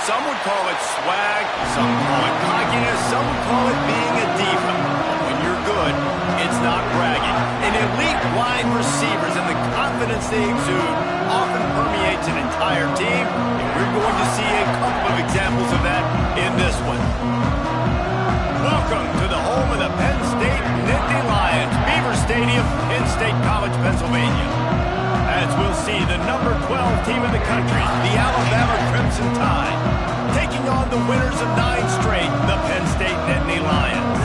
Some would call it swag, some call it cockiness, some would call it being a diva. But when you're good, it's not bragging. And elite wide receivers and the confidence they exude often permeates an entire team, and we're going to see a couple of examples of that in this one. Welcome to the home of the Penn State Nittany Lions, Beaver Stadium, Penn State College, Pennsylvania. As we'll see the number 12 team in the country, the Alabama Crimson Tide, taking on the winners of 9 straight, the Penn State Nittany Lions.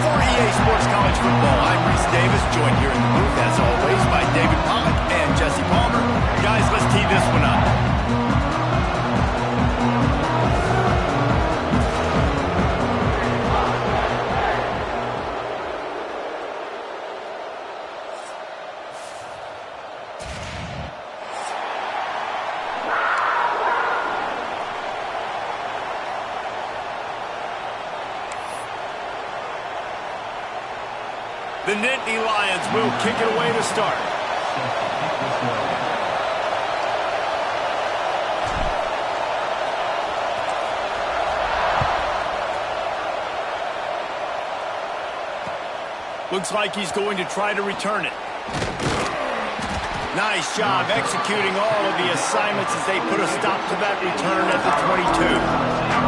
For EA Sports College Football, I'm Reese Davis, joined here in the booth, as always, by David Pollock and Jesse Palmer. Guys, let's tee this one up. The Nittany Lions will kick it away to start. Looks like he's going to try to return it. Nice job executing all of the assignments as they put a stop to that return at the 22.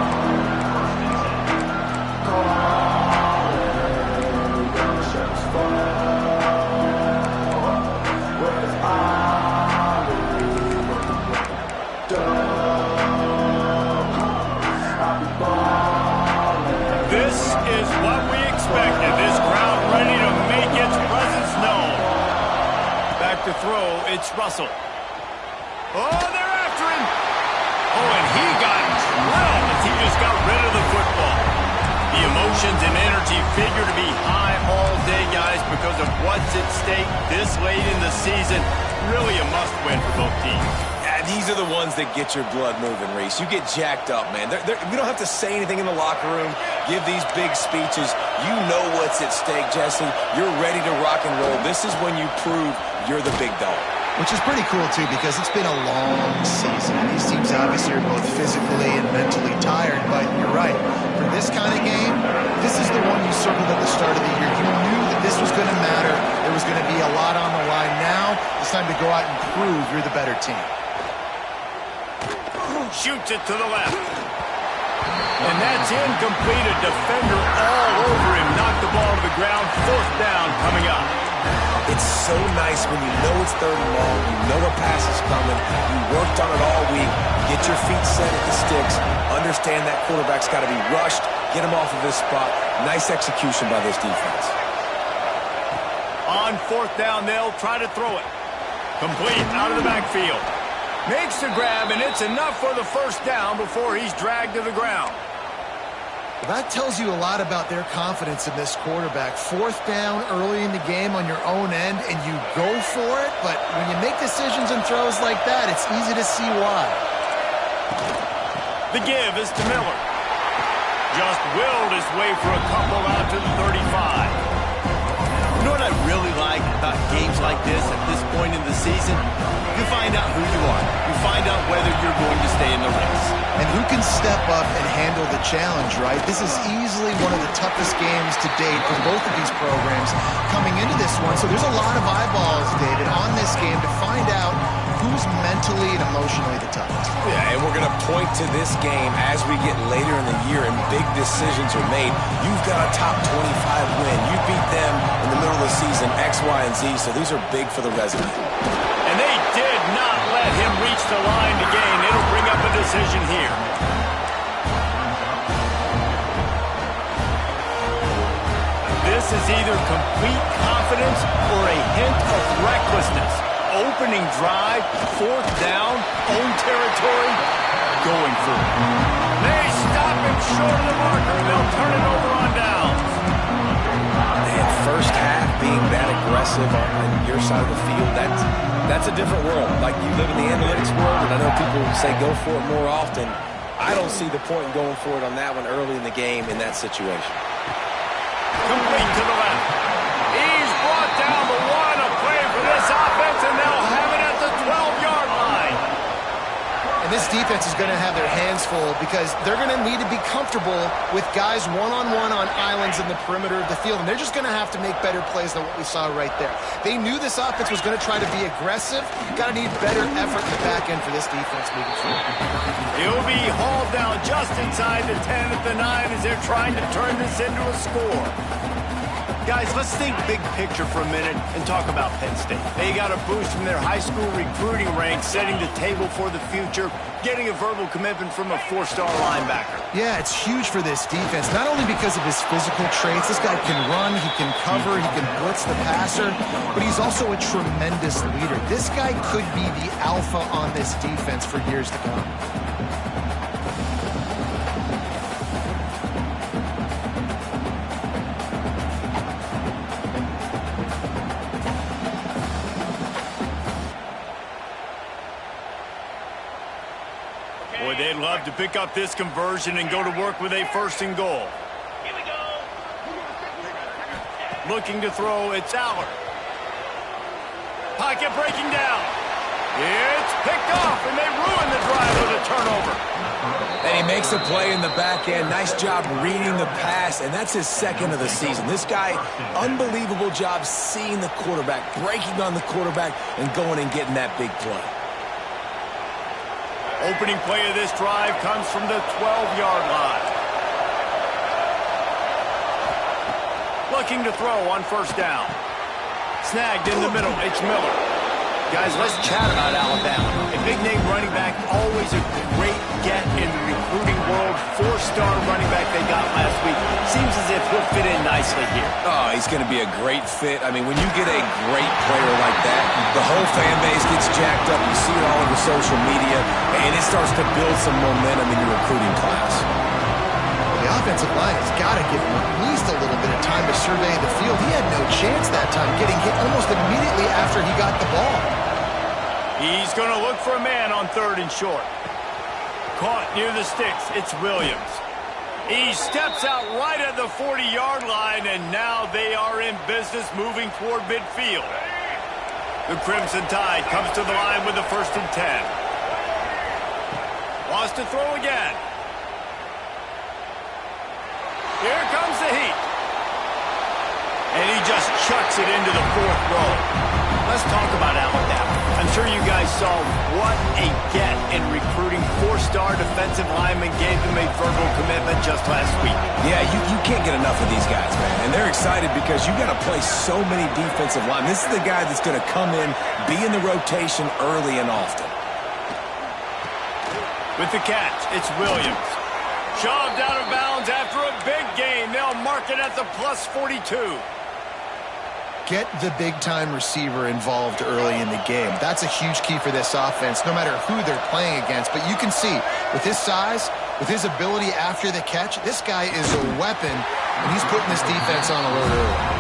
This crowd ready to make its presence known. Back to throw, it's Russell. Oh, they're after him. Oh, and he got drilled as he just got rid of the football. The emotions and energy figure to be high all day, guys, because of what's at stake this late in the season. Really a must-win for both teams. These are the ones that get your blood moving, Reese. You get jacked up, man. We don't have to say anything in the locker room, give these big speeches. You know what's at stake, Jesse. You're ready to rock and roll. This is when you prove you're the big dog. Which is pretty cool, too, because it's been a long season. These teams obviously are both physically and mentally tired, but you're right. For this kind of game, this is the one you circled at the start of the year. You knew that this was going to matter. There was going to be a lot on the line. Now it's time to go out and prove you're the better team. Shoots it to the left. And that's incomplete. A defender all over him. Knocked the ball to the ground. 4th down coming up. It's so nice when you know it's 3rd and long. You know a pass is coming. You worked on it all week. Get your feet set at the sticks. Understand that quarterback's got to be rushed. Get him off of his spot. Nice execution by this defense. On 4th down, they'll try to throw it. Complete out of the backfield. Makes the grab, and it's enough for the 1st down before he's dragged to the ground. Well, that tells you a lot about their confidence in this quarterback. 4th down early in the game on your own end, and you go for it, but when you make decisions and throws like that, it's easy to see why. The give is to Miller. Just willed his way for a couple out to the 35. You know what I really like about games like this at this point in the season? You find out who you are. You find out whether you're going to stay in the race. And who can step up and handle the challenge, right? This is easily one of the toughest games to date for both of these programs coming into this one. So there's a lot of eyeballs, David, on this game to find out who's mentally and emotionally the toughest. Yeah, and we're going to point to this game as we get later in the year and big decisions are made. You've got a top 25 win. You beat them in the middle of the season, X, Y, and Z, so these are big for the resume. And they did not let him reach the line to gain. It'll bring up a decision here. This is either complete confidence or a hint of recklessness. Opening drive, 4th down, own territory, going for it. They stop him short of the marker. They'll turn it over on downs. Man, 1st half being that aggressive on your side of the field, that's a different world. Like, you live in the analytics world, and I know people say go for it more often. I don't see the point in going for it on that one early in the game in that situation. Complete to the left. He's brought down the one, a play for this offense, and they'll have it at the 12-yard line. And And this defense is going to have their hands full because they're going to need to be comfortable with guys one-on-one on islands in the perimeter of the field, and they're just going to have to make better plays than what we saw right there. They knew this offense was going to try to be aggressive. Got to need better effort in the back end for this defense moving forward. He'll be hauled down just inside the 10 at the 9 as they're trying to turn this into a score. Guys, let's think big picture for a minute and talk about Penn State. They got a boost from their high school recruiting ranks, setting the table for the future, getting a verbal commitment from a 4-star linebacker. Yeah, it's huge for this defense, not only because of his physical traits. This guy can run, he can cover, he can blitz the passer, but he's also a tremendous leader. This guy could be the alpha on this defense for years to come. Boy, they'd love to pick up this conversion and go to work with a 1st and goal. Here we go. Looking to throw, it's Aller. Pocket breaking down. It's picked off, and they ruin the drive with a turnover. And he makes a play in the back end. Nice job reading the pass, and that's his 2nd of the season. This guy, unbelievable job seeing the quarterback, breaking on the quarterback, and going and getting that big play. Opening play of this drive comes from the 12-yard line. Looking to throw on 1st down. Snagged in the middle, it's Miller. Guys, let's chat about Alabama. A big-name running back, always a great get in the recruiting world. 4-star running back they got last week. Seems as if he'll fit in nicely here. Oh, he's going to be a great fit. I mean, when you get a great player like that, the whole fan base gets jacked up. You see it all over social media, and it starts to build some momentum in your recruiting class. The offensive line has got to give him at least a little bit of time to survey the field. He had no chance that time, getting hit almost immediately after he got the ball. He's going to look for a man on 3rd and short. Caught near the sticks, it's Williams. He steps out right at the 40-yard line, and now they are in business moving toward midfield. The Crimson Tide comes to the line with the 1st and 10. Wants to throw again. Here comes the heat. And he just chucks it into the 4th row. Let's talk about Alabama. I'm sure you guys saw what a get in recruiting. 4-star defensive linemen gave them a verbal commitment just last week. Yeah, you can't get enough of these guys, man. And they're excited because you got to play so many defensive linemen. This is the guy that's going to come in, be in the rotation early and often. With the catch, it's Williams. Shoved out of bounds after a big gain. They'll mark it at the plus 42. Get the big-time receiver involved early in the game. That's a huge key for this offense, no matter who they're playing against. But you can see, with his size, with his ability after the catch, this guy is a weapon, and he's putting this defense on alert early.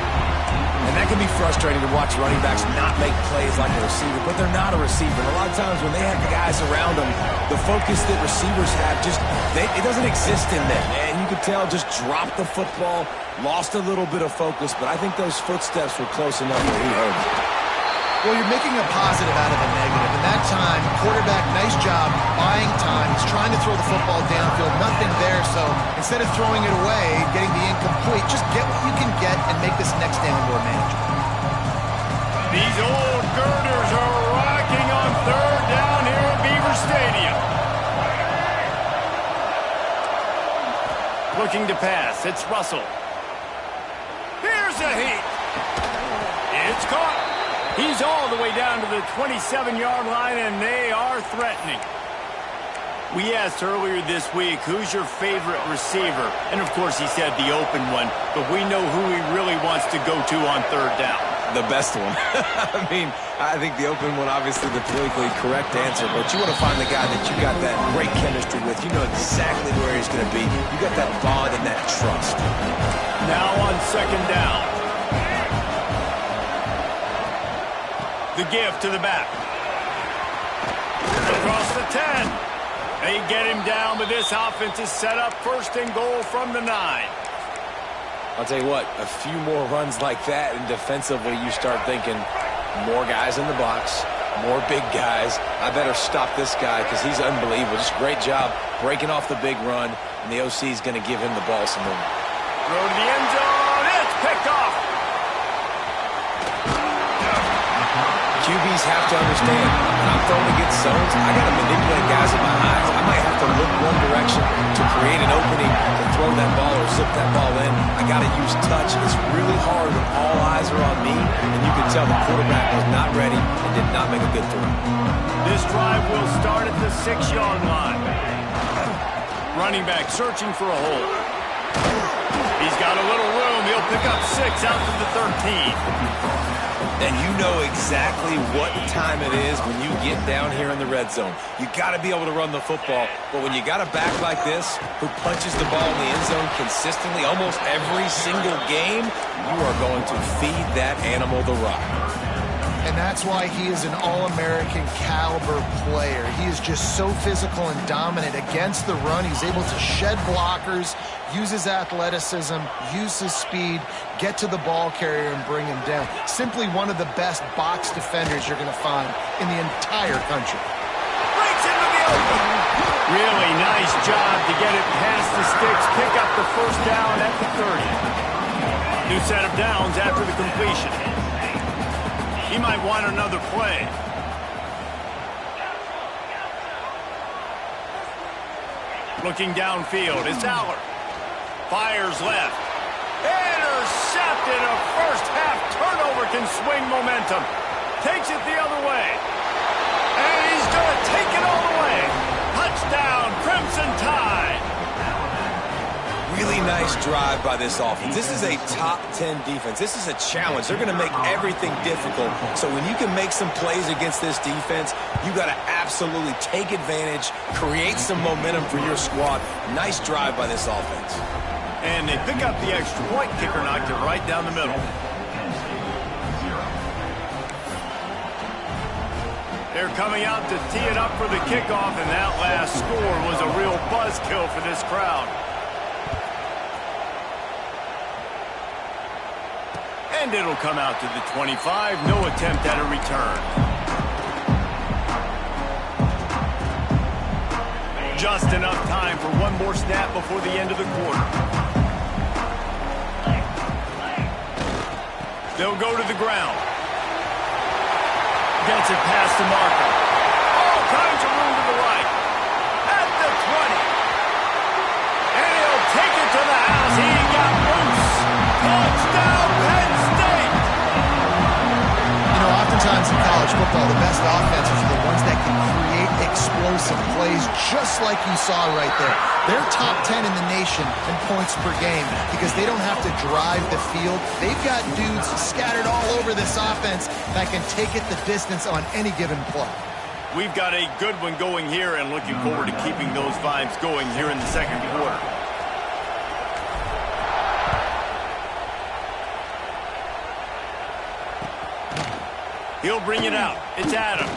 And that can be frustrating to watch running backs not make plays like a receiver, but they're not a receiver. And a lot of times when they have guys around them, the focus that receivers have it doesn't exist in them. And you could tell just dropped the football, lost a little bit of focus, but I think those footsteps were close enough where he heard it. Well, you're making a positive out of a negative. And that time, quarterback, nice job, buying time. He's trying to throw the football downfield, nothing there. So instead of throwing it away, getting the incomplete, just get what you can get and make this next down more manageable. These old girders are rocking on 3rd down here at Beaver Stadium. Looking to pass, it's Russell. Here's a heat. It's caught. He's all the way down to the 27-yard line, and they are threatening. We asked earlier this week, who's your favorite receiver? And, of course, he said the open one, but we know who he really wants to go to on 3rd down. The best one. I mean, I think the open one, obviously the politically correct answer, but you want to find the guy that you got that great chemistry with. You know exactly where he's going to be. You got that bond and that trust. Now on 2nd down. The give to the back. Across the 10. They get him down, but this offense is set up 1st and goal from the 9. I'll tell you what, a few more runs like that, and defensively you start thinking more guys in the box, More big guys. I better stop this guy because he's unbelievable. Just great job breaking off the big run, and the OC is going to give him the ball some more. Throw to the end zone. It's picked off. QBs have to understand, when I'm throwing against zones, I got to manipulate guys in my eyes. I might have to look one direction to create an opening to throw that ball or zip that ball in. I got to use touch. It's really hard when all eyes are on me, and you can tell the quarterback was not ready and did not make a good throw. This drive will start at the 6-yard line. Running back searching for a hole. He's got a little room. He'll pick up 6 out to the 13. And you know exactly what time it is when you get down here in the red zone. You got to be able to run the football. But when you got a back like this who punches the ball in the end zone consistently almost every single game, you are going to feed that animal the rock. And that's why he is an All-American caliber player. He is just so physical and dominant against the run. He's able to shed blockers, use his athleticism, use his speed, get to the ball carrier and bring him down. Simply one of the best box defenders you're going to find in the entire country. Breaks into the open. Really nice job to get it past the sticks, pick up the first down at the 30. New set of downs after the completion. He might want another play. Looking downfield, it's Aller. Fires left. Intercepted. A first-half turnover can swing momentum. Takes it the other way. And he's going to take it all the way. Touchdown, Crimson Tide. Really nice drive by this offense. This is a top 10 defense. This is a challenge. They're going to make everything difficult. So when you can make some plays against this defense, you got to absolutely take advantage, create some momentum for your squad. Nice drive by this offense. And they pick up the extra point. Kicker knocked it right down the middle. They're coming out to tee it up for the kickoff, and that last score was a real buzzkill for this crowd. And it'll come out to the 25. No attempt at a return. Just enough time for one more snap before the end of the quarter. They'll go to the ground. Gets it past the marker. All kinds of room to the right. At the 20. And he'll take it to the house. He got loose. Touchdown, Penn State. You know, oftentimes in college football, the best offenses are the ones that can create explosive plays, just like you saw right there. They're top 10 in the nation in points per game because they don't have to drive the field. They've got dudes scattered all over this offense that can take it the distance on any given play. We've got a good one going here and looking forward to keeping those vibes going here in the second quarter. He'll bring it out. It's Adams.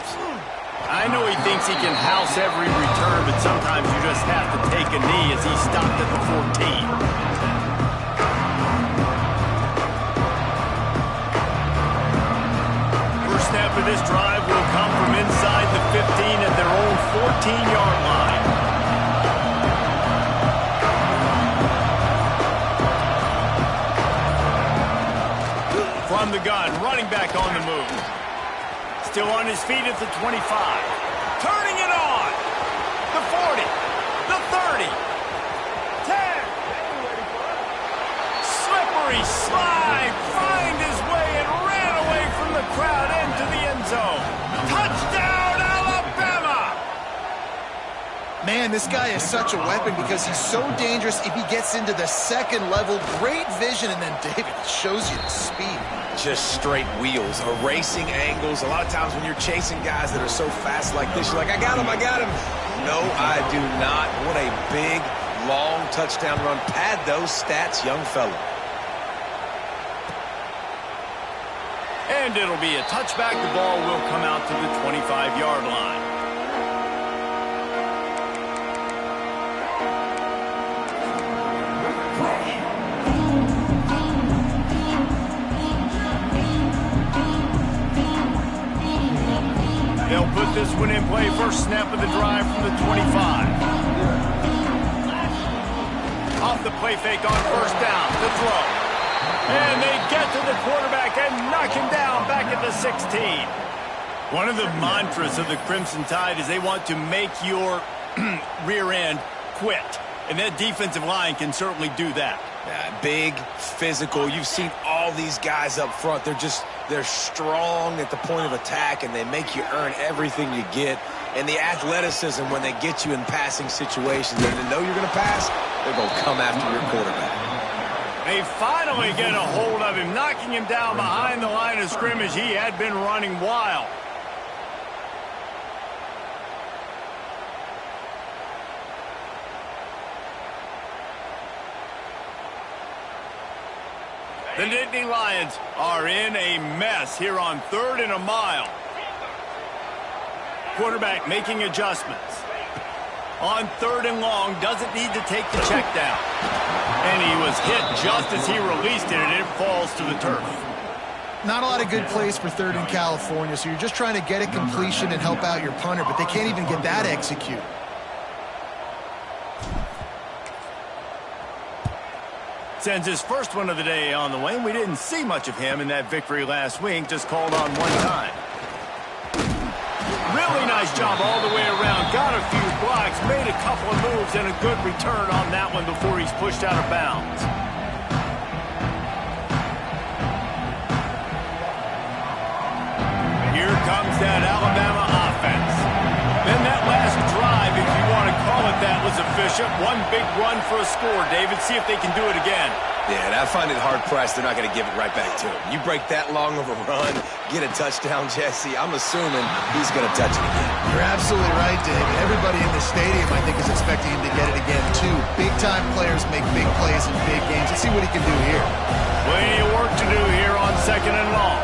I know he thinks he can house every return, but sometimes you just have to take a knee as he stopped at the 14. First snap of this drive will come from inside the 15 at their own 14-yard line. From the gun, running back on the move. Still on his feet at the 25. Turning it on. The 40. The 30. 10. Slippery slide. Find his way and ran away from the crowd into the end zone. Touchdown, Alabama! Man, this guy is such a weapon because he's so dangerous if he gets into the second level. Great vision, and then David shows you the speed. Just straight wheels, erasing angles. A lot of times when you're chasing guys that are so fast like this, you're like, I got him, I got him. No, I do not. What a big, long touchdown run. Pad those stats, young fella. And it'll be a touchback. The ball will come out to the 25-yard line. They'll put this one in play. First snap of the drive from the 25. Off the play fake on first down to throw. And they get to the quarterback and knock him down back at the 16. One of the mantras of the Crimson Tide is they want to make your rear end quit. And that defensive line can certainly do that. Yeah, big, physical. You've seen all these guys up front. They're strong at the point of attack, and they make you earn everything you get. And the athleticism when they get you in passing situations, and they know you're going to pass, they're going to come after your quarterback. They finally get a hold of him, knocking him down behind the line of scrimmage. He had been running wild. The Nittany Lions are in a mess here on 3rd and a mile. Quarterback making adjustments. On 3rd and long, doesn't need to take the check down. And he was hit just as he released it, and it falls to the turf. Not a lot of good plays for 3rd in California, so you're just trying to get a completion and help out your punter, but they can't even get that executed. Sends his first one of the day on the way. We didn't see much of him in that victory last week, just called on one time. Really nice job all the way around. Got a few blocks, made a couple of moves, and a good return on that one before he's pushed out of bounds. Here comes that Alabama offense. Then that last drive, if you want to call it that, was efficient. One big run for a score, David. See if they can do it again. Yeah, and I find it hard-pressed they're not going to give it right back to him. You break that long of a run, get a touchdown, Jesse, I'm assuming he's going to touch it again. You're absolutely right, David. Everybody in the stadium, I think, is expecting him to get it again, too. Big-time players make big plays in big games. Let's see what he can do here. Plenty of work to do here on 2nd and long.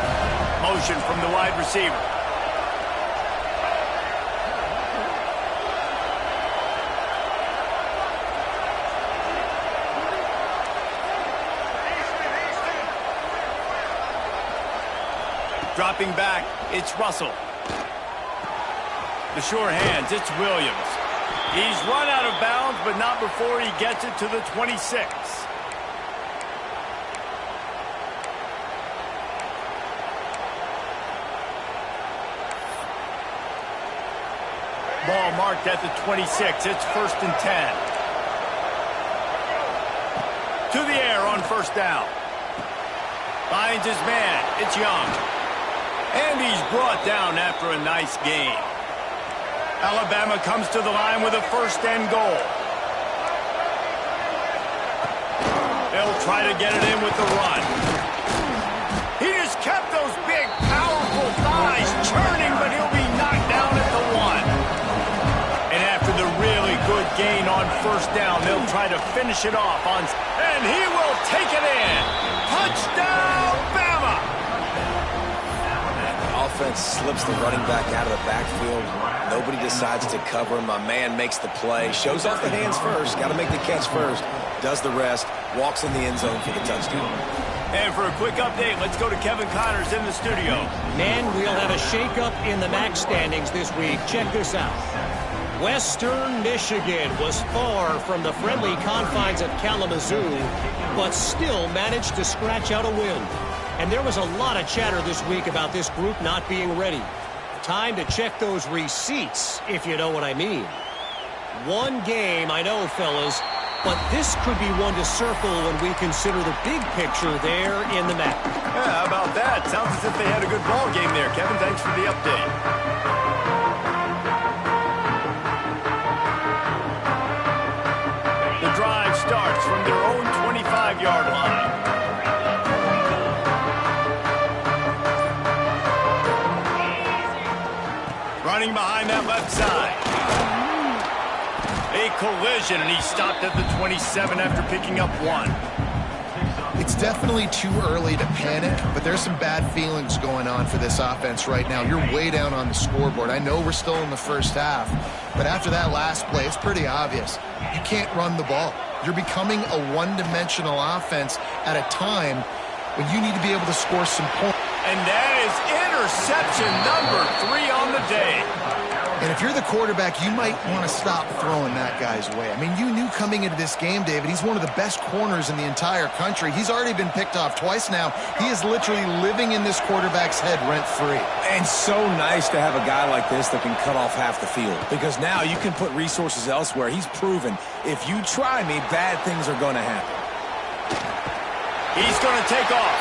Motion from the wide receiver. Dropping back, it's Russell. The sure hands, it's Williams. He's run out of bounds, but not before he gets it to the 26. Ball marked at the 26. It's 1st and 10. To the air on first down. Finds his man. It's Young. And he's brought down after a nice gain. Alabama comes to the line with a 1st and goal. They'll try to get it in with the run. He just kept those big, powerful thighs churning, but he'll be knocked down at the 1. And after the really good gain on first down, they'll try to finish it off on... And he will take it in. Touchdown, Bama! Offense slips the running back out of the backfield. Nobody decides to cover him. My man makes the play. Shows off the hands first. Got to make the catch first. Does the rest. Walks in the end zone for the touchdown. And for a quick update, let's go to Kevin Connors in the studio. Men, we'll have a shakeup in the MAC standings this week. Check this out. Western Michigan was far from the friendly confines of Kalamazoo, but still managed to scratch out a win. And there was a lot of chatter this week about this group not being ready. Time to check those receipts, if you know what I mean. One game, I know, fellas, but this could be one to circle when we consider the big picture there in the MAC. Yeah, how about that? Sounds as if they had a good ball game there, Kevin. Thanks for the update. The drive starts from their own 25-yard line. Running behind that left side. A collision, and he stopped at the 27 after picking up 1. It's definitely too early to panic, but there's some bad feelings going on for this offense right now. You're way down on the scoreboard. I know we're still in the first half, but after that last play, it's pretty obvious. You can't run the ball. You're becoming a one-dimensional offense at a time when you need to be able to score some points. And that is interception number 3 on the day. And if you're the quarterback, you might want to stop throwing that guy's way. I mean, you knew coming into this game, David, he's one of the best corners in the entire country. He's already been picked off twice now. He is literally living in this quarterback's head rent-free. And so nice to have a guy like this that can cut off half the field, because now you can put resources elsewhere. He's proven if you try me, bad things are going to happen. He's going to take off.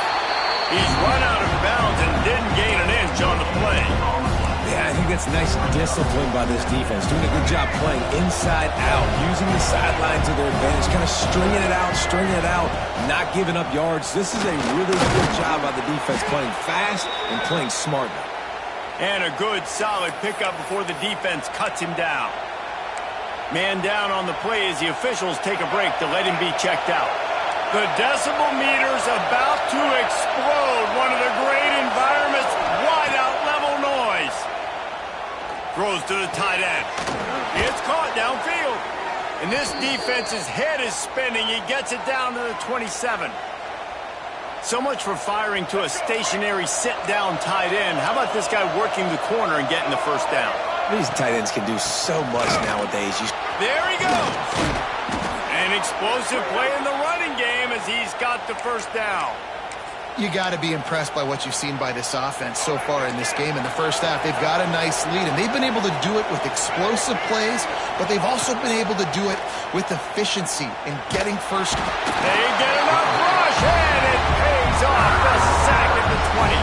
He's run out of bounds and didn't gain an inch on the play. Yeah, I think that's nice discipline by this defense. Doing a good job playing inside out, using the sideline to their advantage, kind of stringing it out, not giving up yards. This is a really good job by the defense, playing fast and playing smartly. And a good, solid pickup before the defense cuts him down. Man down on the play as the officials take a break to let him be checked out. The decibel meter's about to explode. One of the great environments, wide-out level noise. Throws to the tight end. It's caught downfield. And this defense's head is spinning. He gets it down to the 27. So much for firing to a stationary sit-down tight end. How about this guy working the corner and getting the first down? These tight ends can do so much nowadays. There he goes. An explosive play in the running game as he's got the first down. You got to be impressed by what you've seen by this offense so far in this game. In the first half, they've got a nice lead, and they've been able to do it with explosive plays, but they've also been able to do it with efficiency in getting first. They get enough rush, and it pays off. The sack at the 20.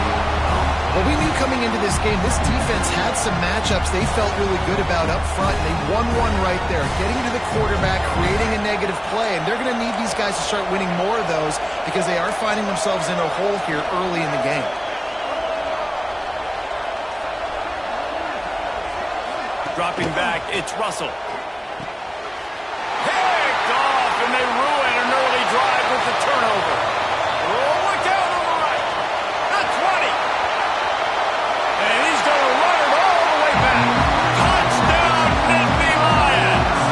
Well, we knew coming into this game, this defense had some matchups they felt really good about up front. They won one right there, getting to the quarterback, creating a negative play, and they're going to need these guys to start winning more of those because they are finding themselves in a hole here early in the game. Dropping back, it's Russell. Picked off, and they ruin an early drive with the turnover. Oh, look out on the right. The 20. And he's going to run it all the way back. Touchdown, Nittany Lions.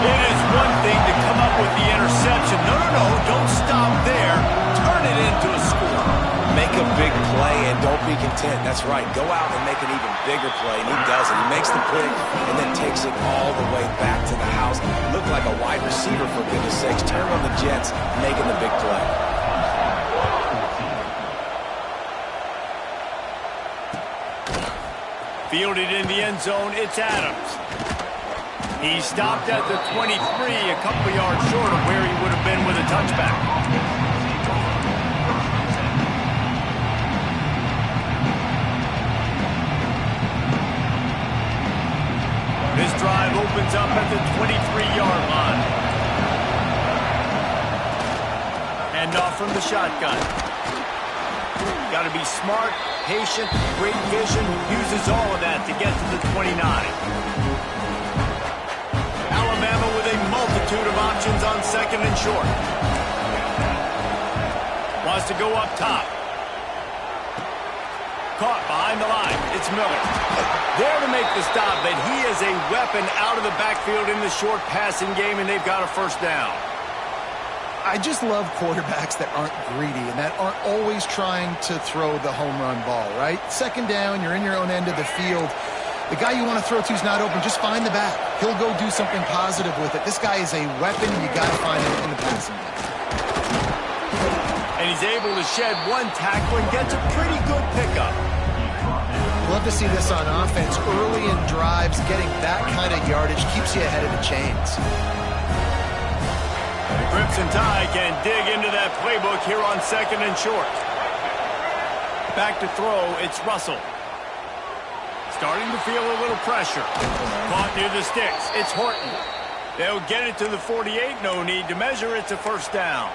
It is one thing to come up with the interception. No, don't stop there. Turn it into a score. Make a big play and don't be content. That's right. Go out and make an even bigger play, and he does it. He makes the pick and then takes it all the way back to the house. Looked like a wide receiver, for goodness sakes. Turn on the Jets, making the big play. Fielded in the end zone, it's Adams. He stopped at the 23, a couple yards short of where he would have been with a touchback. This drive opens up at the 23-yard line. Hand off from the shotgun. Got to be smart, patient, great vision. Uses all of that to get to the 29. Alabama with a multitude of options on second and short. Wants to go up top. Caught behind the line. It's Miller. There to make the stop, but he is a weapon out of the backfield in the short passing game, and they've got a first down. I just love quarterbacks that aren't greedy and that aren't always trying to throw the home run ball, right? Second down, you're in your own end of the field. The guy you want to throw to is not open. Just find the back. He'll go do something positive with it. This guy is a weapon. You got to find him in the passing game. And he's able to shed one tackle and gets a pretty good pickup. Love to see this on offense. Early in drives, getting that kind of yardage keeps you ahead of the chains. The Crimson Tide can dig into that playbook here on second and short. Back to throw, it's Russell. Starting to feel a little pressure. Caught near the sticks, it's Horton. They'll get it to the 48, no need to measure, it's a first down.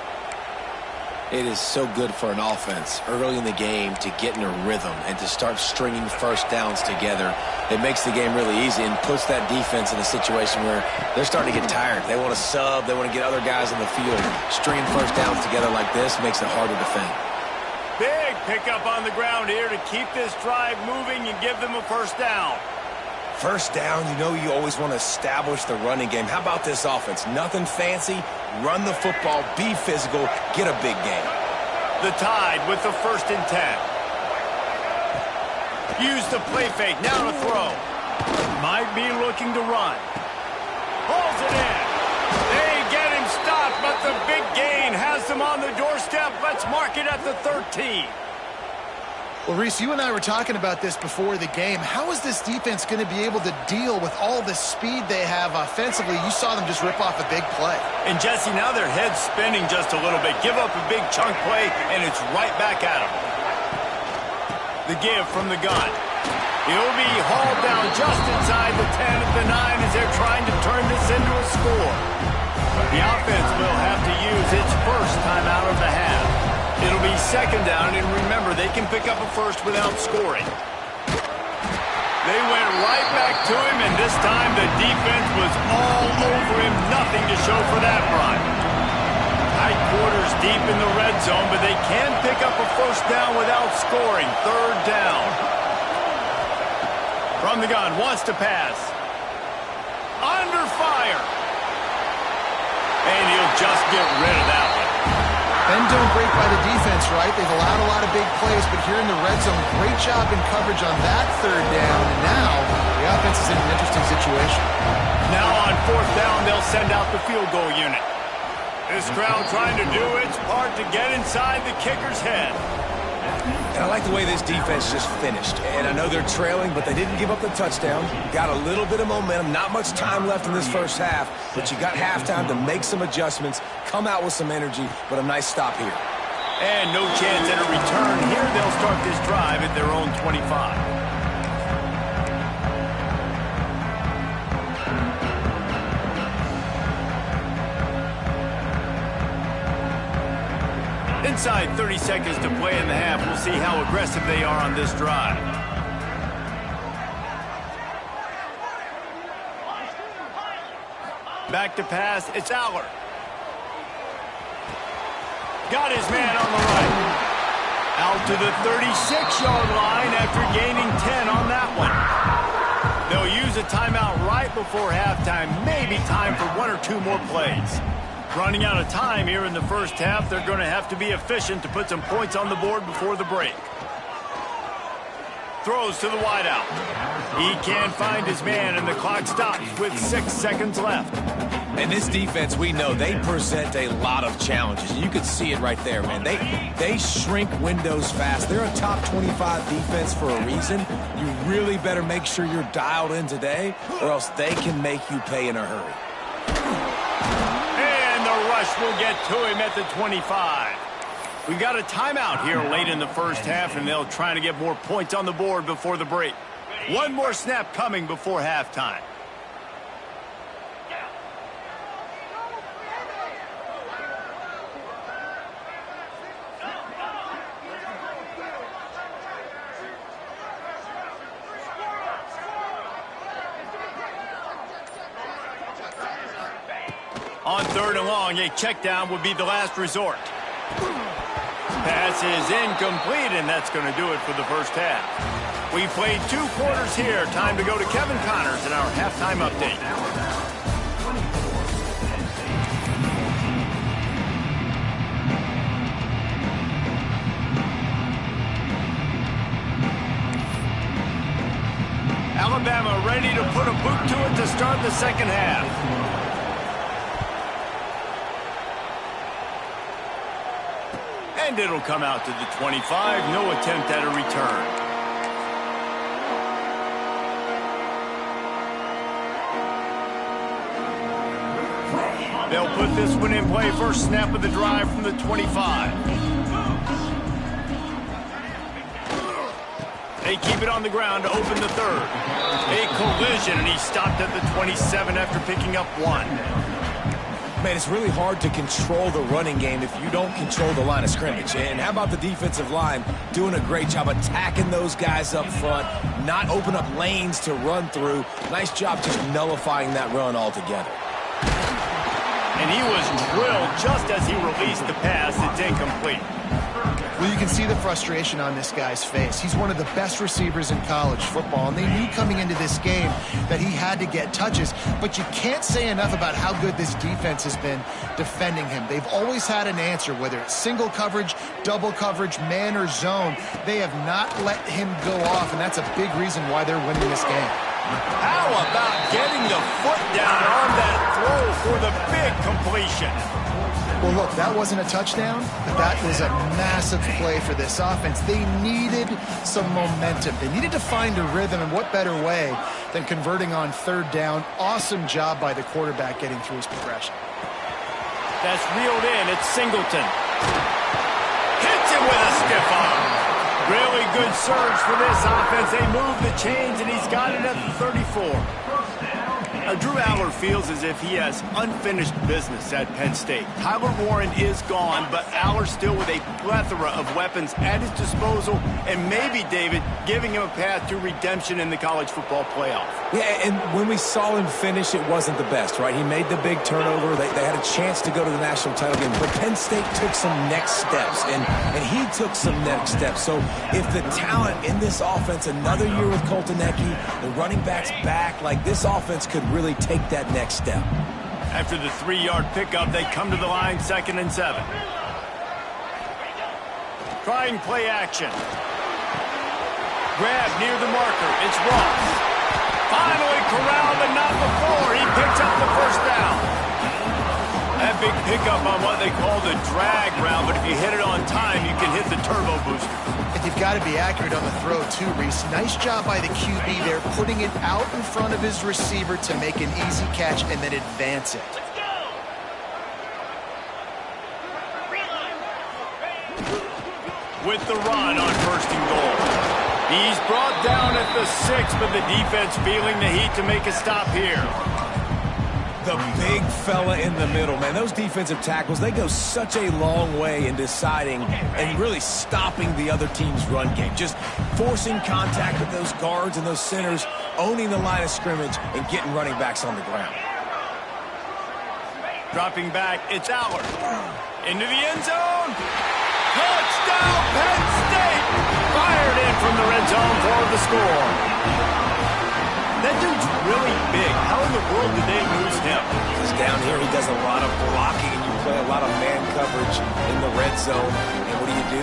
It is so good for an offense early in the game to get in a rhythm and to start stringing first downs together. It makes the game really easy and puts that defense in a situation where they're starting to get tired. They want to sub. They want to get other guys on the field. Stringing first downs together like this makes it hard to defend. Big pickup on the ground here to keep this drive moving and give them a first down. First down, you know you always want to establish the running game. How about this offense? Nothing fancy. Run the football, be physical, get a big game. The Tide with the 1st and 10. Use the play fake. Now to throw. Might be looking to run. Pulls it in. They get him stopped, but the big gain has them on the doorstep. Let's mark it at the 13. Well, Reese, you and I were talking about this before the game. How is this defense going to be able to deal with all the speed they have offensively? You saw them just rip off a big play. And, Jesse, now their head's spinning just a little bit. Give up a big chunk play, and it's right back at them. The give from the gun. He'll be hauled down just inside the 10 at the 9 as they're trying to turn this into a score. The offense will have to use its first timeout of the half. It'll be second down, and remember, they can pick up a first without scoring. They went right back to him, and this time the defense was all over him. Nothing to show for that run. Tight quarters deep in the red zone, but they can pick up a first down without scoring. Third down. From the gun, wants to pass. Under fire. And he'll just get rid of that one. Bend don't break by the defense, right? They've allowed a lot of big plays, but here in the red zone, great job in coverage on that third down. And now the offense is in an interesting situation. Now on fourth down, they'll send out the field goal unit. This crowd trying to do its part to get inside the kicker's head. And I like the way this defense just finished. And I know they're trailing, but they didn't give up the touchdown. Got a little bit of momentum. Not much time left in this first half, but you got halftime to make some adjustments, come out with some energy, but a nice stop here. And no chance at a return here. They'll start this drive at their own 25. Inside 30 seconds to play in the half. We'll see how aggressive they are on this drive. Back to pass. It's Aller. Got his man on the right. Out to the 36-yard line after gaining 10 on that one. They'll use a timeout right before halftime. Maybe time for one or two more plays. Running out of time here in the first half. They're going to have to be efficient to put some points on the board before the break. Throws to the wideout. He can't find his man, and the clock stops with 6 seconds left. And this defense, we know, they present a lot of challenges. You could see it right there, man. They shrink windows fast. They're a top 25 defense for a reason. You really better make sure you're dialed in today, or else they can make you pay in a hurry. Rush will get to him at the 25. We've got a timeout here late in the first half, and they'll try to get more points on the board before the break. One more snap coming before halftime. On third and long, a check down would be the last resort. Pass is incomplete, and that's going to do it for the first half. We played 2 quarters here. Time to go to Kevin Connors in our halftime update. Alabama ready to put a boot to it to start the second half. And it'll come out to the 25. No attempt at a return. They'll put this one in play. First snap of the drive from the 25. They keep it on the ground to open the third. A collision, and he stopped at the 27 after picking up 1. Man, it's really hard to control the running game if you don't control the line of scrimmage. And how about the defensive line doing a great job attacking those guys up front, not open up lanes to run through. Nice job just nullifying that run altogether. And he was drilled just as he released the pass. It's incomplete. Well, you can see the frustration on this guy's face. He's one of the best receivers in college football, and they knew coming into this game that he had to get touches, but you can't say enough about how good this defense has been defending him. They've always had an answer, whether it's single coverage, double coverage, man or zone. They have not let him go off, and that's a big reason why they're winning this game. How about getting the foot down on that throw for the big completion? Well, look, that wasn't a touchdown, but that was a massive play for this offense. They needed some momentum. They needed to find a rhythm, and what better way than converting on third down. Awesome job by the quarterback getting through his progression. That's reeled in. It's Singleton. Hits him with a stiff arm. Really good surge for this offense. They move the chains, and he's got it at the 34. Drew Aller feels as if he has unfinished business at Penn State. Tyler Warren is gone, but Aller still with a plethora of weapons at his disposal, and maybe, David, giving him a path to redemption in the college football playoff. Yeah, and when we saw him finish, it wasn't the best, right? He made the big turnover. They had a chance to go to the national title game, but Penn State took some next steps, and he took some next steps. So if the talent in this offense, another year with Colton Ecke, the running backs back, like this offense could really take that next step. After the 3-yard pickup, they come to the line, 2nd and 7. Trying play action. Grab near the marker. It's Ross. Finally corralled, but not before. He picks up the first down. That big pickup on what they call the drag route, but if you hit it on time, you can hit the turbo booster. And you've got to be accurate on the throw too, Reese. Nice job by the QB there, putting it out in front of his receiver to make an easy catch and then advance it. With the run on 1st and goal. He's brought down at the 6, but the defense feeling the heat to make a stop here. The big fella in the middle, man. Those defensive tackles, they go such a long way in deciding and really stopping the other team's run game. Just forcing contact with those guards and those centers, owning the line of scrimmage, and getting running backs on the ground. Dropping back, it's Aller. Into the end zone. Touchdown, Penn State! Fired in from the red zone for the score. That dude's really big. How in the world did they lose him? Because down here he does a lot of blocking, and you play a lot of man coverage in the red zone. And what do?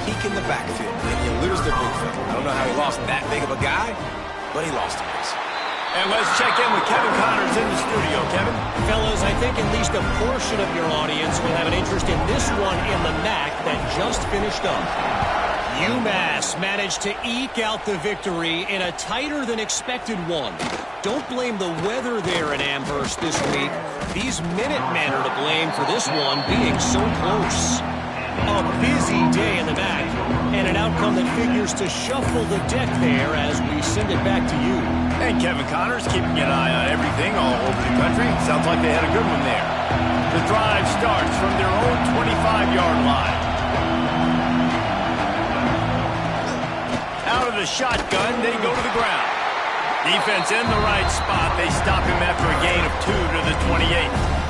Peek in the backfield, and you lose the big fella. I don't know how he lost that big of a guy, but he lost him. And let's check in with Kevin Connors in the studio. Kevin? Fellas, I think at least a portion of your audience will have an interest in this one in the MAC that just finished up. UMass managed to eke out the victory in a tighter than expected one. Don't blame the weather there in Amherst this week. These Minutemen are to blame for this one being so close. A busy day in the MAC, and an outcome that figures to shuffle the deck there as we send it back to you. And Kevin Connors keeping an eye on everything all over the country. Sounds like they had a good one there. The drive starts from their own 25-yard line. Out of the shotgun, they go to the ground. Defense in the right spot. They stop him after a gain of 2 to the 28.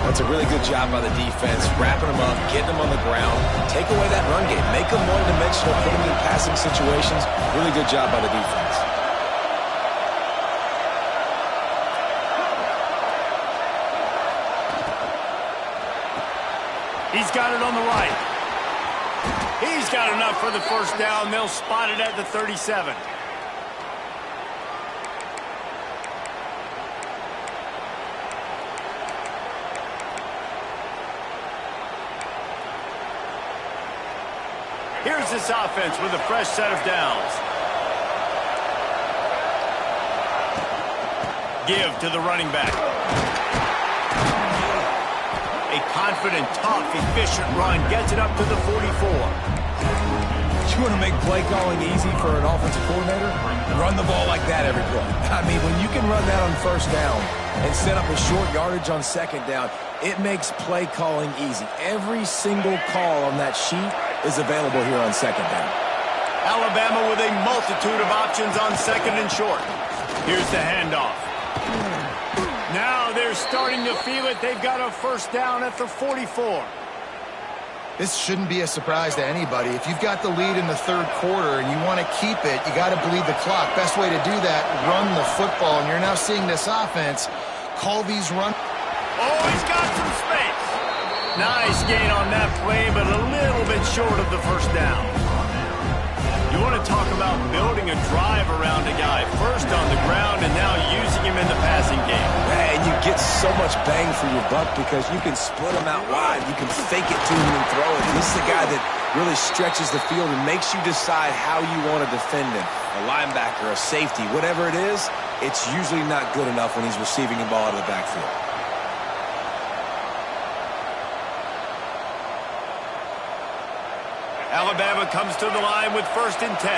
That's a really good job by the defense, wrapping them up, getting them on the ground, take away that run game, make them one-dimensional, put them in passing situations. Really good job by the defense. He's got it on the right. He's got enough for the first down. They'll spot it at the 37. Here's this offense with a fresh set of downs. Give to the running back. A confident, tough, efficient run gets it up to the 44. You want to make play calling easy for an offensive coordinator? Run the ball like that every play. I mean, when you can run that on first down and set up a short yardage on second down, it makes play calling easy. Every single call on that sheet is available here on second down. Alabama with a multitude of options on second and short. Here's the handoff. Now they're starting to feel it. They've got a first down at the 44. This shouldn't be a surprise to anybody. If you've got the lead in the third quarter and you want to keep it, you got to bleed the clock. Best way to do that, run the football. And you're now seeing this offense call these run. Oh, he's got some space. Nice gain on that play, but a little bit short of the first down. You want to talk about building a drive around a guy. First on the ground and now using him in the passing game. And you get so much bang for your buck because you can split him out wide. You can fake it to him and throw it. This is a guy that really stretches the field and makes you decide how you want to defend him. A linebacker, a safety, whatever it is, it's usually not good enough when he's receiving the ball out of the backfield. Alabama comes to the line with 1st and 10.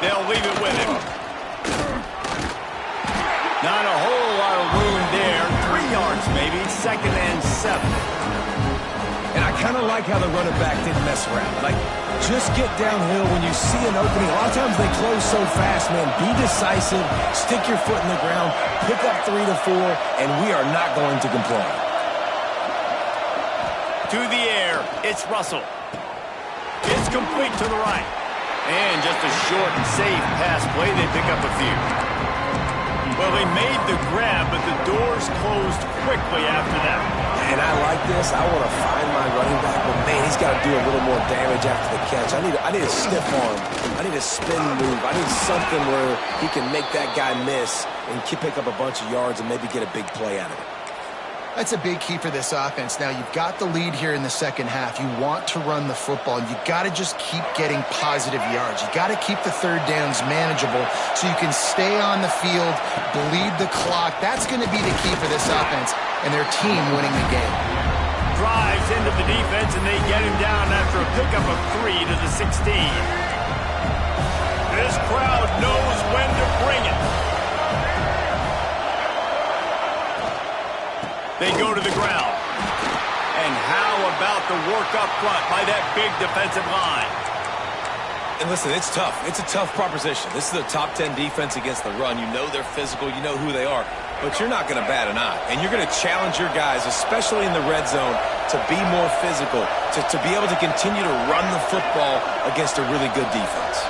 They'll leave it with him. Not a whole lot of room there. 3 yards maybe, 2nd and 7. And I kind of like how the running back didn't mess around. Like, just get downhill when you see an opening. A lot of times they close so fast, man. Be decisive, stick your foot in the ground, pick up 3 to 4, and we are not going to complain. To the air, it's Russell. It's complete to the right. And just a short and safe pass play, they pick up a few. Well, they made the grab, but the doors closed quickly after that. And I like this. I want to find my running back, but man, he's got to do a little more damage after the catch. I need a stiff arm. I need a spin move. I need something where he can make that guy miss and pick up a bunch of yards and maybe get a big play out of it. That's a big key for this offense. Now, you've got the lead here in the second half. You want to run the football. You got to just keep getting positive yards. You got to keep the third downs manageable so you can stay on the field, bleed the clock. That's going to be the key for this offense and their team winning the game. Drives into the defense, and they get him down after a pickup of 3 to the 16. This crowd knows when to bring it. They go to the ground. And how about the work up front by that big defensive line? And listen, it's tough. It's a tough proposition. This is a top 10 defense against the run. You know they're physical. You know who they are. But you're not going to bat an eye. And you're going to challenge your guys, especially in the red zone, to be more physical, to be able to continue to run the football against a really good defense.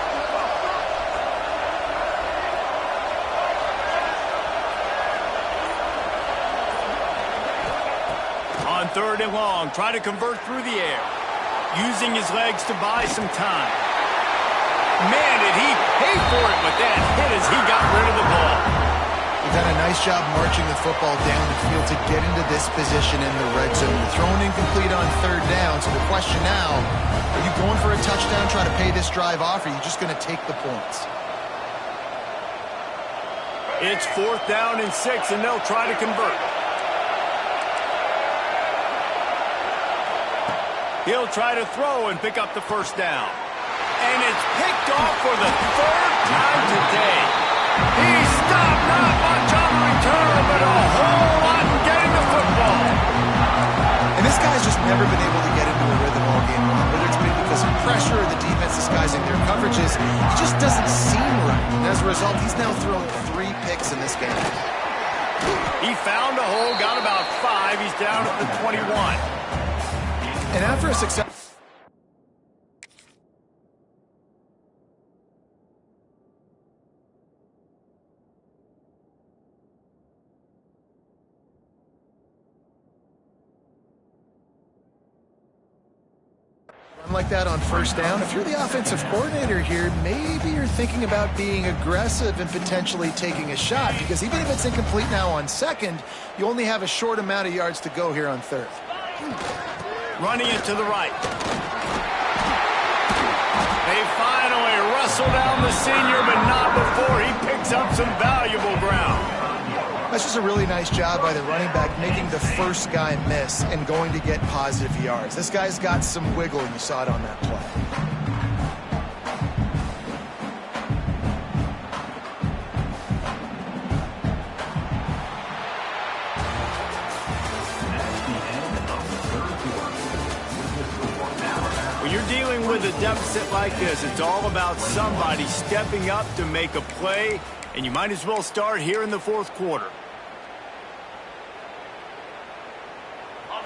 On 3rd and long, try to convert through the air. Using his legs to buy some time. Man, did he pay for it with that hit as he got rid of the ball. They've done a nice job marching the football down the field to get into this position in the red zone. You're throwing incomplete on 3rd down, so the question now, are you going for a touchdown, try to pay this drive off, or are you just going to take the points? It's 4th down and 6, and they'll try to convert. He'll try to throw and pick up the 1st down. And it's picked off for the 3rd time today. He stopped, not much on the return, but a whole lot in getting the football. And this guy's just never been able to get into a rhythm all game long. Whether it's been because of pressure or the defense disguising their coverages, he just doesn't seem right. And as a result, he's now thrown 3 picks in this game. He found a hole, got about 5. He's down at the 21. And after a success... like that on 1st down, if you're the offensive coordinator here, maybe you're thinking about being aggressive and potentially taking a shot, because even if it's incomplete now on 2nd, you only have a short amount of yards to go here on 3rd. Running it to the right. They finally wrestle down the senior, but not before he picks up some valuable ground. That's just a really nice job by the running back, making the first guy miss and going to get positive yards. This guy's got some wiggle, and you saw it on that play. dealing with a deficit like this, it's all about somebody stepping up to make a play, and you might as well start here in the fourth quarter.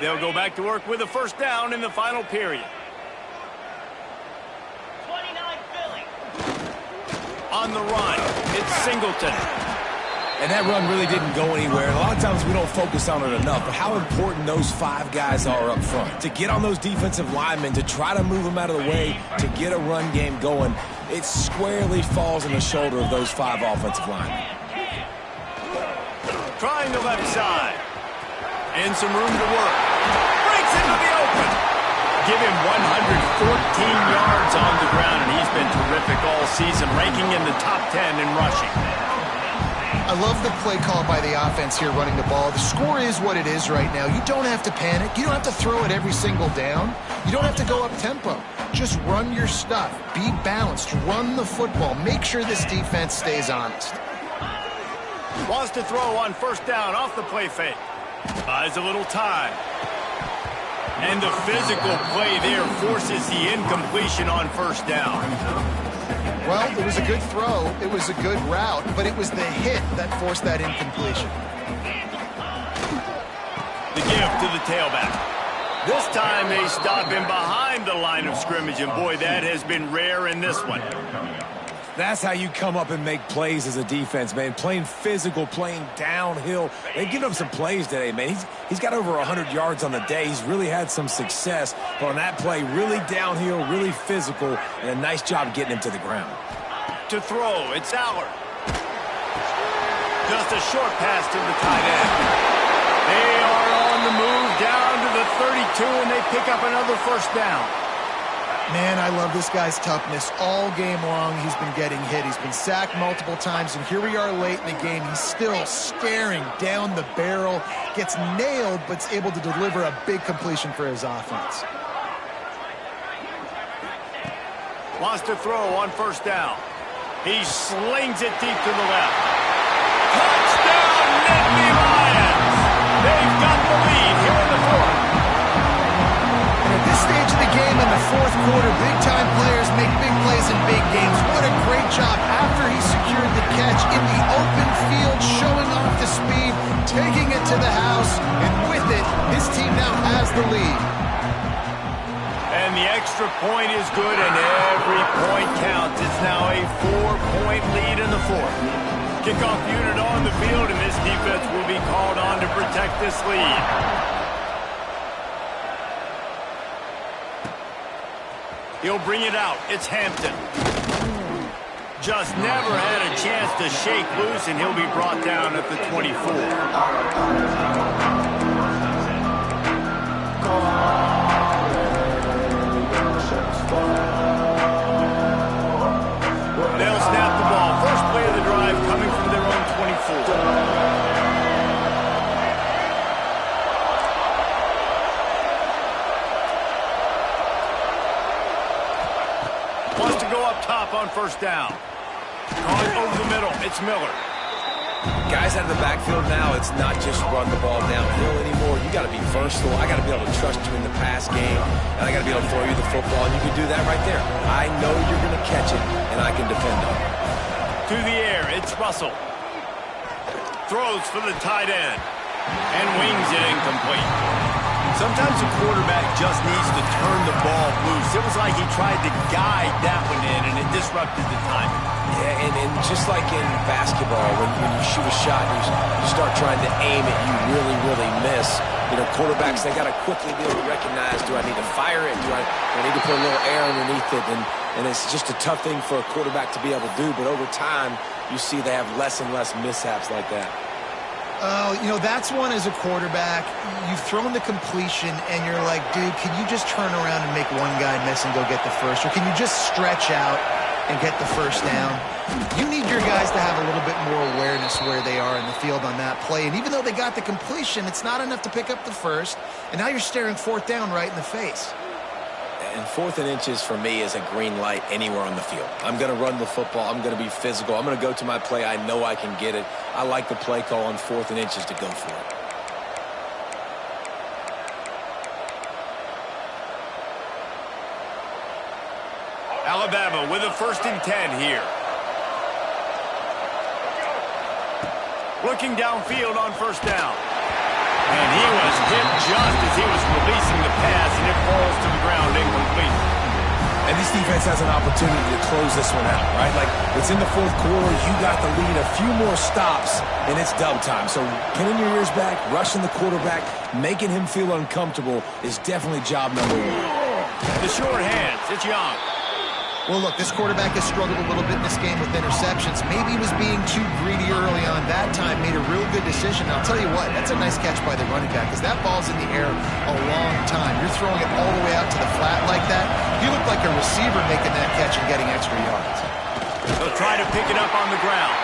They'll go back to work with a first down in the final period. 29 Philly. On the run, it's Singleton. And that run really didn't go anywhere. A lot of times we don't focus on it enough, but how important those 5 guys are up front. To get on those defensive linemen, to try to move them out of the way, to get a run game going, it squarely falls on the shoulder of those 5 offensive linemen. Trying the left side. And some room to work. Breaks into the open. Give him 114 yards on the ground, and he's been terrific all season, ranking in the top 10 in rushing. I love the play call by the offense here running the ball. The score is what it is right now. You don't have to panic. You don't have to throw it every single down. You don't have to go up tempo. Just run your stuff. Be balanced. Run the football. Make sure this defense stays honest. Wants to throw on first down off the play fake. Buys a little time. And the physical play there forces the incompletion on first down. Well, it was a good throw. It was a good route, but it was the hit that forced that incompletion. The give to the tailback. This time they stop him behind the line of scrimmage, and boy, that has been rare in this one. That's how you come up and make plays as a defense, man. Playing physical, playing downhill. They've given up some plays today, man. He's got over 100 yards on the day. He's really had some success. But on that play, really downhill, really physical, and a nice job getting him to the ground. To throw, it's Aller. Just a short pass to the tight end. They are on the move down to the 32, and they pick up another first down. Man, I love this guy's toughness. All game long, he's been getting hit. He's been sacked multiple times, and here we are late in the game. He's still staring down the barrel, gets nailed, but is able to deliver a big completion for his offense. Wants to throw on first down. He slings it deep to the left. Touchdown, Nittany Lions! They've got the lead here in the fourth. At this stage of the game in the fourth quarter, big-time players make big plays in big games. What a great job after he secured the catch in the open field, showing off the speed, taking it to the house, and with it, his team now has the lead. And the extra point is good, and every point counts. It's now a 4-point lead in the fourth. Kickoff unit on the field, and this defense will be called on to protect this lead. He'll bring it out. It's Hampton. Just never had a chance to shake loose, and he'll be brought down at the 24. They'll snap the ball. First play of the drive coming from their own 24. Wants to go up top on first down. Calling over the middle. It's Miller. Guys out of the backfield now, it's not just run the ball downhill anymore. You got to be versatile. I got to be able to trust you in the pass game, and I got to be able to throw you the football, and you can do that right there. I know you're going to catch it, and I can defend on it. To the air, it's Russell. Throws for the tight end, and wings it incomplete. Sometimes a quarterback just needs to turn the ball loose. It was like he tried to guide that one in, and it disrupted the timing. Yeah, and just like in basketball, when you shoot a shot and you start trying to aim it, you really, really miss. You know, quarterbacks, they got to quickly be able to recognize, do I need to fire it? Do I need to put a little air underneath it? And it's just a tough thing for a quarterback to be able to do. But over time, you see they have less and less mishaps like that. You know, that's one as a quarterback. You've thrown the completion, and you're like, dude, can you just turn around and make one guy miss and go get the first? Or can you just stretch out and get the first down? You need your guys to have a little bit more awareness where they are in the field on that play. And even though they got the completion, it's not enough to pick up the first. And now you're staring fourth down right in the face. And 4th and inches for me is a green light anywhere on the field. I'm going to run the football. I'm going to be physical. I'm going to go to my play. I know I can get it. I like the play call on 4th and inches to go for it. Alabama with a 1st and 10 here. Looking downfield on 1st down. And he was hit just as he was releasing the pass, and it falls to the ground incomplete. And this defense has an opportunity to close this one out, right? Like, it's in the 4th quarter. You got the lead, a few more stops, and it's dub time. So pinning your ears back, rushing the quarterback, making him feel uncomfortable is definitely job number 1. The short hands, it's Young. Well, look, this quarterback has struggled a little bit in this game with interceptions. Maybe he was being too greedy early on. That time made a real good decision. I'll tell you what, that's a nice catch by the running back because that ball's in the air a long time. You're throwing it all the way out to the flat like that. You look like a receiver making that catch and getting extra yards. They'll try to pick it up on the ground.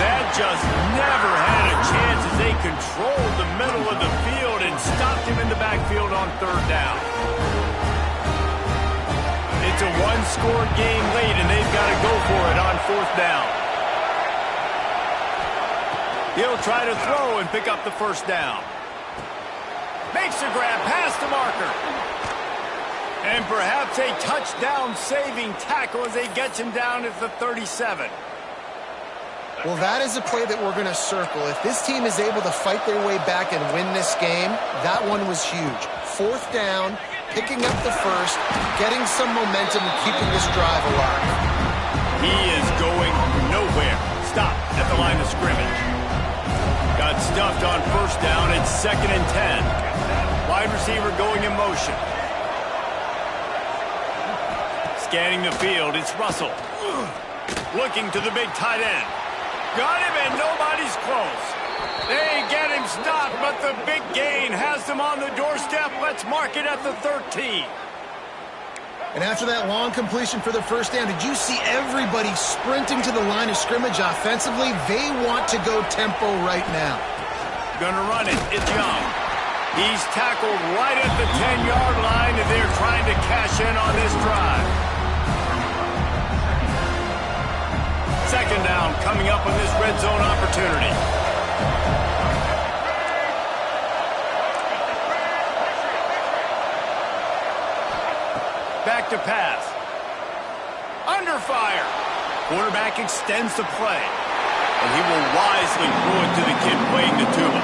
That just never had a chance as they controlled the middle of the field and stopped him in the backfield on 3rd down. It's a 1-score game lead, and they've got to go for it on 4th down. He'll try to throw and pick up the 1st down. Makes a grab past the marker. And perhaps a touchdown-saving tackle as he gets him down at the 37. Well, that is a play that we're going to circle. If this team is able to fight their way back and win this game, that one was huge. 4th down, picking up the 1st, getting some momentum and keeping this drive alive. He is going nowhere. Stop at the line of scrimmage. Got stuffed on 1st down. It's 2nd and 10. Wide receiver going in motion. Scanning the field, it's Russell. Looking to the big tight end. Got him, and nobody's close. They get him stopped, but the big gain has them on the doorstep. Let's mark it at the 13. And after that long completion for the 1st down, did you see everybody sprinting to the line of scrimmage offensively? They want to go tempo right now. Gonna run it. It's Young. He's tackled right at the 10-yard line, and they're trying to cash in on this drive. 2nd down coming up on this red zone opportunity. Back to pass. Under fire. Quarterback extends the play. And he will wisely throw it to the kid playing the tuba.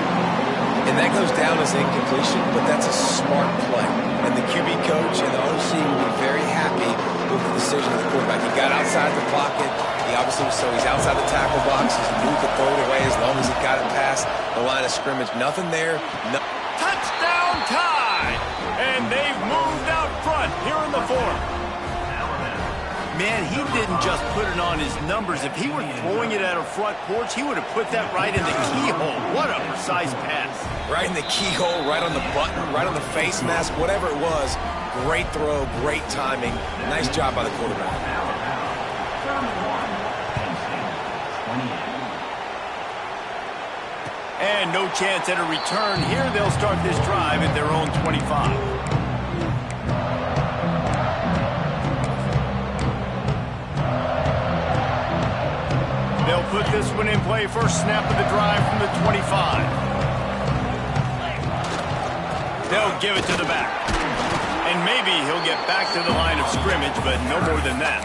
And that goes down as an incompletion, but that's a smart play. And the QB coach and the OC will be very happy with the decision of the quarterback. He got outside the pocket. He obviously, so he's outside the tackle box. He's moved the throw away as long as he got it past the line of scrimmage. Nothing there. Touchdown tie! And they've moved out front here in the 4th. Man, he didn't just put it on his numbers. If he were throwing it at a front porch, he would have put that right in the keyhole. What a precise pass. Right in the keyhole, right on the button, right on the face mask, whatever it was. Great throw, great timing. Nice job by the quarterback. And no chance at a return here. They'll start this drive at their own 25. They'll put this one in play. First snap of the drive from the 25. They'll give it to the back. And maybe he'll get back to the line of scrimmage, but no more than that.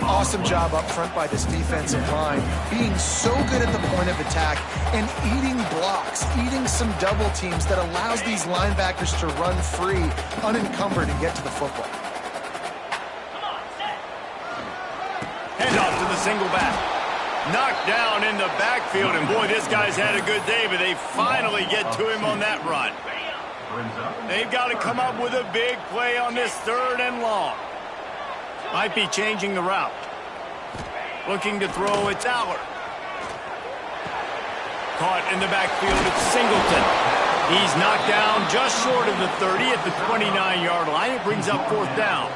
Awesome job up front by this defensive line, being so good at the point of attack and eating blocks, eating some double teams that allows these linebackers to run free, unencumbered, and get to the football. Hand off to the single back. Knocked down in the backfield, and boy, this guy's had a good day, but they finally get to him on that run. They've got to come up with a big play on this 3rd and long. Might be changing the route. Looking to throw, it's Aller. Caught in the backfield, it's Singleton. He's knocked down just short of the 30 at the 29-yard line. It brings up 4th down.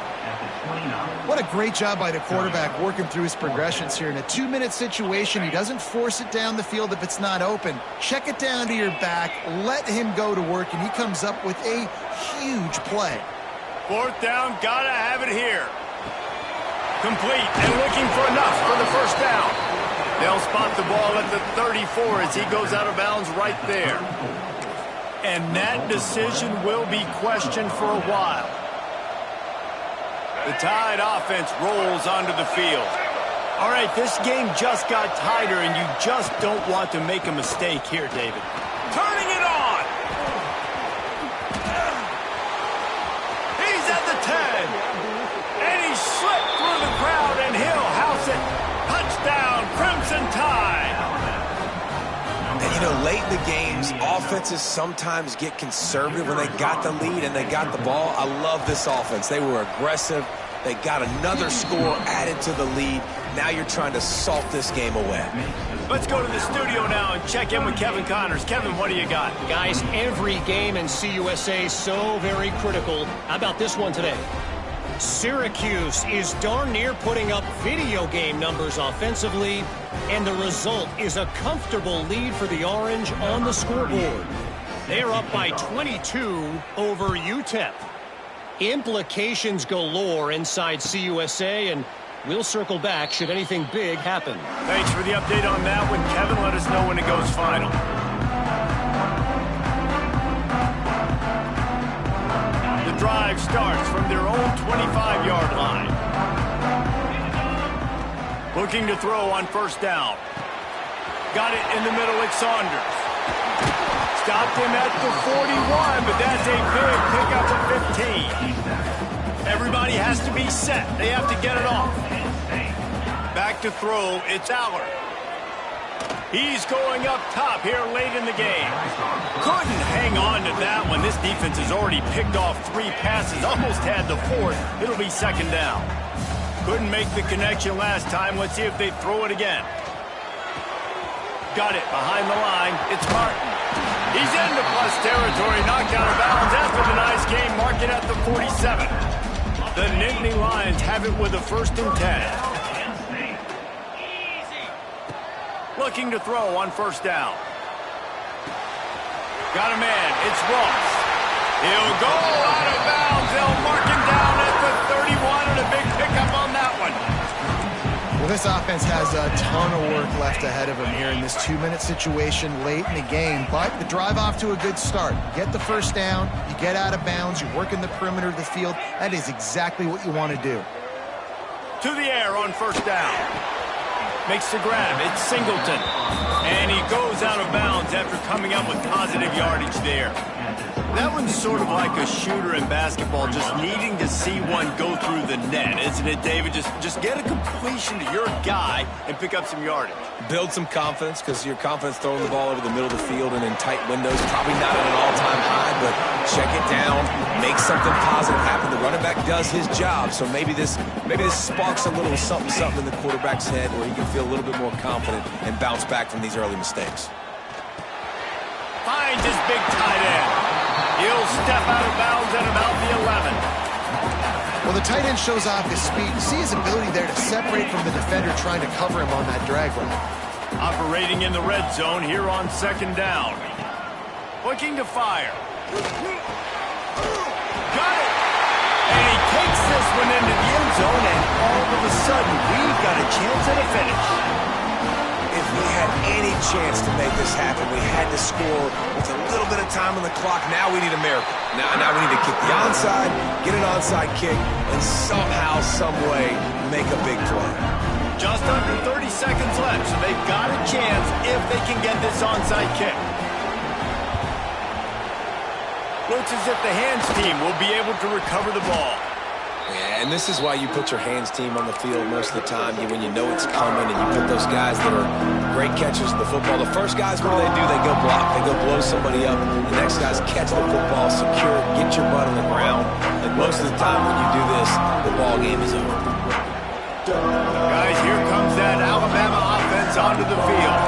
What a great job by the quarterback working through his progressions here. In a 2-minute situation, he doesn't force it down the field if it's not open. Check it down to your back, let him go to work, and he comes up with a huge play. 4th down, gotta have it here. Complete and looking for enough for the 1st down. They'll spot the ball at the 34 as he goes out of bounds right there. And that decision will be questioned for a while. The Tide offense rolls onto the field. All right, this game just got tighter, and you just don't want to make a mistake here, David. Turning it on. He's at the 10. And he slipped through the crowd, and he'll house it. Touchdown, Crimson Tide. And, you know, late in the games, offenses sometimes get conservative when they got the lead and they got the ball. I love this offense. They were aggressive. They got another score added to the lead. Now you're trying to salt this game away. Let's go to the studio now and check in with Kevin Connors. Kevin, what do you got? Guys, every game in CUSA is so very critical. How about this one today? Syracuse is darn near putting up video game numbers offensively, and the result is a comfortable lead for the Orange on the scoreboard. They're up by 22 over UTEP. Implications galore inside CUSA, and we'll circle back should anything big happen. Thanks for the update on that one, Kevin. Let us know when it goes final. The drive starts from their own 25-yard line. Looking to throw on first down. Got it in the middle with Saunders. Stopped him at the 41, but that's a big pickup of 15. Everybody has to be set. They have to get it off. Back to throw, it's Allard. He's going up top here late in the game. Couldn't hang on to that one. This defense has already picked off 3 passes, almost had the 4th. It'll be second down. Couldn't make the connection last time. Let's see if they throw it again. Got it behind the line. It's Martin. He's into plus territory, knocked out of bounds after the nice game, marking at the 47. The Nittany Lions have it with a 1st and 10. Looking to throw on first down. Got a man. It's Ross. He'll go out of bounds. They'll mark him down at the 31, and a big pickup on that one. Well, this offense has a ton of work left ahead of them here in this 2-minute situation late in the game, but the drive off to a good start. You get the first down, you get out of bounds, you work in the perimeter of the field. That is exactly what you want to do. To the air on first down. Makes the grab. It's Singleton. And he goes out of bounds after coming up with positive yardage there. That one's sort of like a shooter in basketball, just needing to see one go through the net, isn't it, David? Just get a completion to your guy and pick up some yardage. Build some confidence, because your confidence throwing the ball over the middle of the field and in tight windows, probably not at an all-time high, but check it down, make something positive happen. The running back does his job, so maybe this sparks a little something in the quarterback's head where he can feel a little bit more confident and bounce back from these early mistakes. Finds his big tight end. He'll step out of bounds at about the 11. Well, the tight end shows off his speed. You see his ability there to separate from the defender trying to cover him on that drag route. Operating in the red zone here on second down. Looking to fire. Got it! And he takes this one into the end zone, and all of a sudden, we've got a chance at a finish. If we had any chance to make this happen, we had to score with a little bit of time on the clock. Now we need a miracle. Now we need to kick the onside, get an onside kick, and somehow, some way, make a big play. Just under 30 seconds left, so they've got a chance if they can get this onside kick. Looks as if the hands team will be able to recover the ball. Yeah, and this is why you put your hands team on the field most of the time, when you know it's coming, and you put those guys that are great catchers of the football. The first guys, what do? They go block. They go blow somebody up. The next guys catch the football, secure it, get your butt on the ground. And most of the time when you do this, the ball game is over. Guys, here comes that Alabama offense onto the field.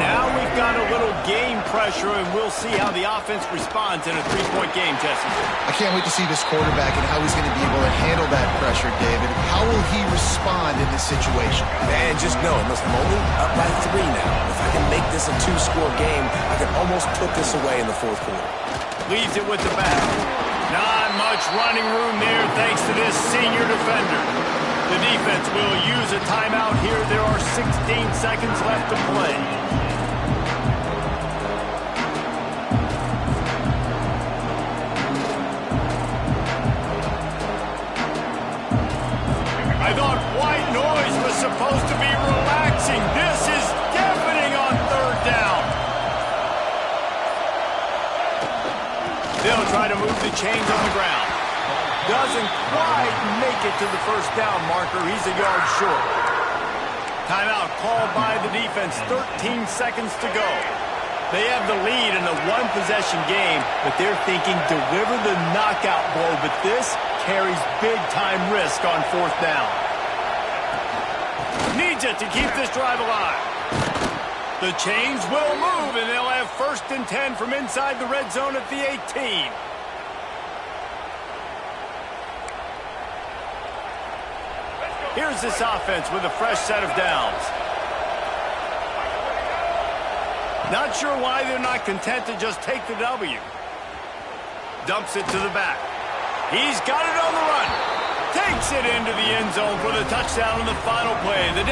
Now we've got a little game pressure, and we'll see how the offense responds in a 3-point game, Jesse. I can't wait to see this quarterback and how he's going to be able to handle that pressure, David. How will he respond in this situation? Man, just know, listen, I'm only up by 3 now. If I can make this a 2-score game, I can almost put this away in the 4th quarter. Leaves it with the back. Not much running room there thanks to this senior defender. The defense will use a timeout here. There are 16 seconds left to play. They'll try to move the chains on the ground. Doesn't quite make it to the first down marker. He's a yard short. Timeout called by the defense. 13 seconds to go. They have the lead in a one-possession game, but they're thinking deliver the knockout blow. But this carries big-time risk on fourth down. Needs it to keep this drive alive. The chains will move, and they'll have 1st and 10 from inside the red zone at the 18. Here's this offense with a fresh set of downs. Not sure why they're not content to just take the W. Dumps it to the back. He's got it on the run. Takes it into the end zone for the touchdown in the final play. The